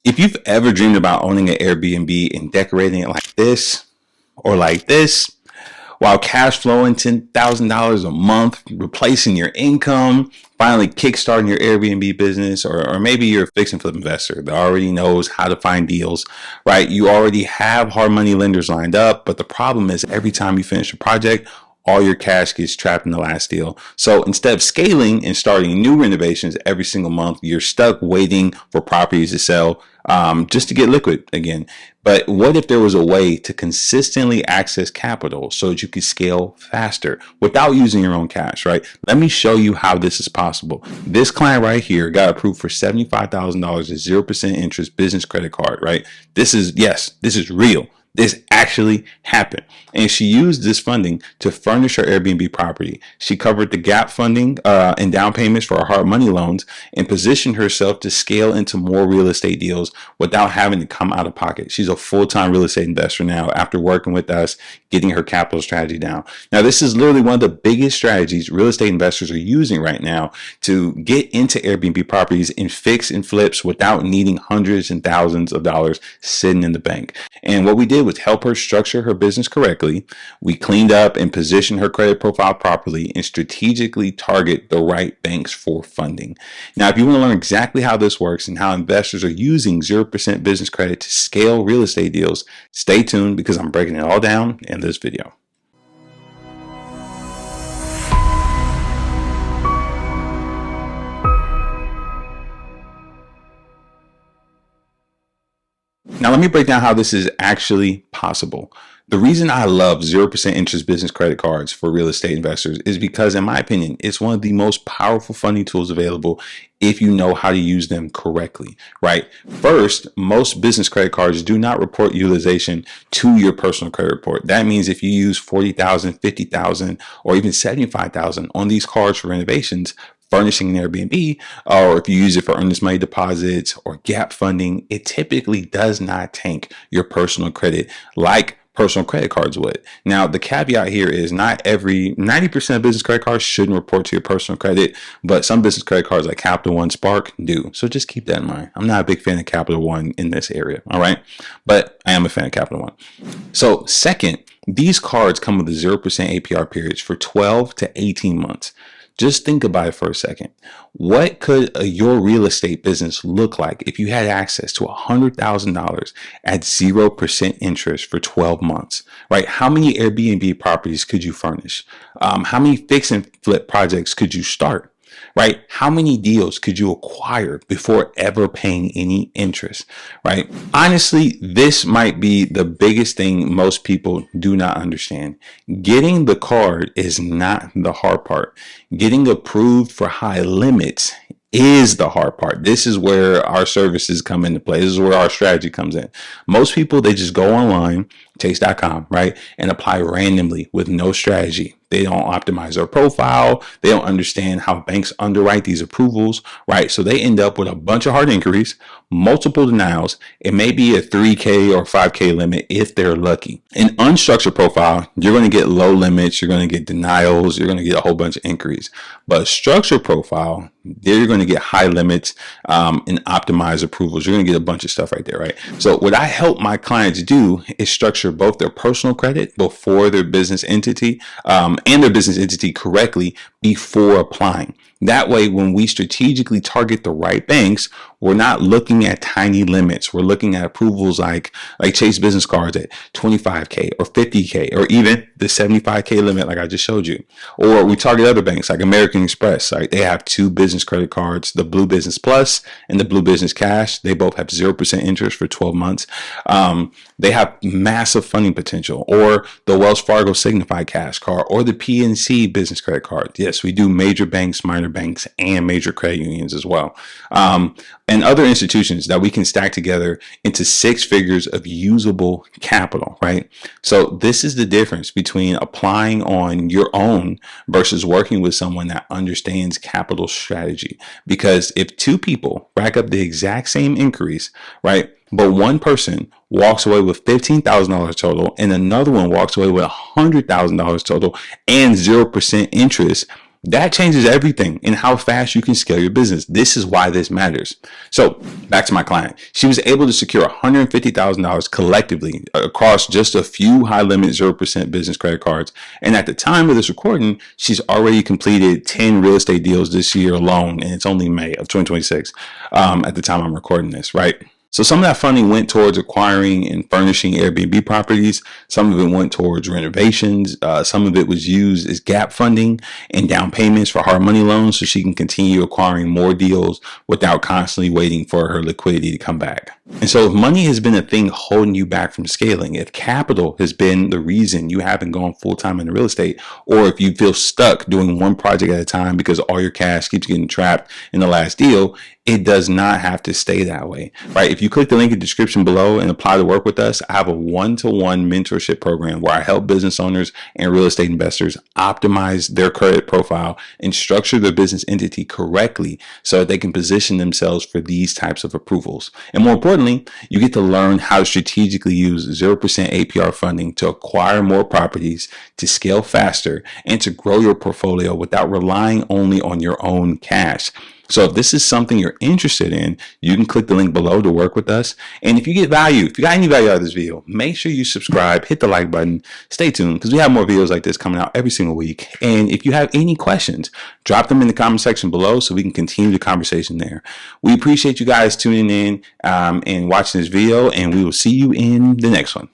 If you've ever dreamed about owning an Airbnb and decorating it like this or like this, while cash flowing $10,000 a month, replacing your income, finally kickstarting your Airbnb business, or maybe you're a fix and flip investor that already knows how to find deals, right? You already have hard money lenders lined up, but the problem is every time you finish a project, all your cash gets trapped in the last deal. So instead of scaling and starting new renovations every single month, you're stuck waiting for properties to sell just to get liquid again. But what if there was a way to consistently access capital so that you could scale faster without using your own cash, right? Let me show you how this is possible. This client right here got approved for $75,000 at 0% interest business credit card, right? This is real. This actually happened. And she used this funding to furnish her Airbnb property. She covered the gap funding and down payments for her hard money loans and positioned herself to scale into more real estate deals without having to come out of pocket. She's a full-time real estate investor now after working with us, getting her capital strategy down. Now, this is literally one of the biggest strategies real estate investors are using right now to get into Airbnb properties and fix and flips without needing hundreds and thousands of dollars sitting in the bank. And what we did was help her structure her business correctly. We cleaned up and positioned her credit profile properly and strategically target the right banks for funding. Now, if you want to learn exactly how this works and how investors are using 0% business credit to scale real estate deals, stay tuned because I'm breaking it all down in this video. Now, let me break down how this is actually possible. The reason I love 0% interest business credit cards for real estate investors is because, in my opinion, it's one of the most powerful funding tools available if you know how to use them correctly, right? First, most business credit cards do not report utilization to your personal credit report. That means if you use $40,000, $50,000, or even $75,000 on these cards for renovations, furnishing an Airbnb, or if you use it for earnest money deposits or gap funding, it typically does not tank your personal credit like personal credit cards would. Now, the caveat here is not every 90% of business credit cards shouldn't report to your personal credit, but some business credit cards like Capital One, Spark do. So just keep that in mind. I'm not a big fan of Capital One in this area, all right? But I am a fan of Capital One. So second, these cards come with a 0% APR periods for 12 to 18 months. Just think about it for a second. What could your real estate business look like if you had access to $100,000 at 0% interest for 12 months, right? How many Airbnb properties could you furnish? How many fix and flip projects could you start? Right? How many deals could you acquire before ever paying any interest? Right? Honestly, this might be the biggest thing most people do not understand. Getting the card is not the hard part. Getting approved for high limits is the hard part. This is where our services come into play. This is where our strategy comes in. Most people, they just go online, chase.com, right, and apply randomly with no strategy. They don't optimize their profile. They don't understand how banks underwrite these approvals, right? So they end up with a bunch of hard inquiries, multiple denials. It may be a 3K or 5K limit if they're lucky. An unstructured profile, you're going to get low limits. You're going to get denials. You're going to get a whole bunch of inquiries. But a structured profile, there you're going to get high limits and optimized approvals. You're going to get a bunch of stuff right there, right? So what I help my clients do is structure both their personal credit before their business entity and their business entity correctly before applying. That way, when we strategically target the right banks, we're not looking at tiny limits. We're looking at approvals like Chase business cards at 25K or 50K or even the 75K limit like I just showed you. Or we target other banks like American Express. Right? They have two business credit cards, the Blue Business Plus and the Blue Business Cash. They both have 0% interest for 12 months. They have massive funding potential. Or the Wells Fargo Signify Cash card or the PNC business credit card. Yes, we do major banks, minor banks, and major credit unions as well. And other institutions that we can stack together into 6 figures of usable capital, right? So this is the difference between applying on your own versus working with someone that understands capital strategy. Because if 2 people rack up the exact same increase, right, but one person walks away with $15,000 total and another one walks away with $100,000 total and 0% interest, That changes everything in how fast you can scale your business. This is why this matters. So back to my client. She was able to secure $150,000 collectively across just a few high limit 0% business credit cards. And at the time of this recording, she's already completed 10 real estate deals this year alone. And it's only May of 2026 at the time I'm recording this, right? So some of that funding went towards acquiring and furnishing Airbnb properties. Some of it went towards renovations. Some of it was used as gap funding and down payments for hard money loans so she can continue acquiring more deals without constantly waiting for her liquidity to come back. And so if money has been a thing holding you back from scaling, if capital has been the reason you haven't gone full-time into real estate, or if you feel stuck doing one project at a time because all your cash keeps getting trapped in the last deal, it does not have to stay that way, right? If you click the link in the description below and apply to work with us, I have a one-to-one mentorship program where I help business owners and real estate investors optimize their credit profile and structure their business entity correctly so that they can position themselves for these types of approvals. And more importantly, you get to learn how to strategically use 0% APR funding to acquire more properties, to scale faster, and to grow your portfolio without relying only on your own cash. So if this is something you're interested in, you can click the link below to work with us. And if you get value, if you got any value out of this video, make sure you subscribe, hit the like button, stay tuned because we have more videos like this coming out every single week. And if you have any questions, drop them in the comment section below so we can continue the conversation there. We appreciate you guys tuning in and watching this video, and we will see you in the next one.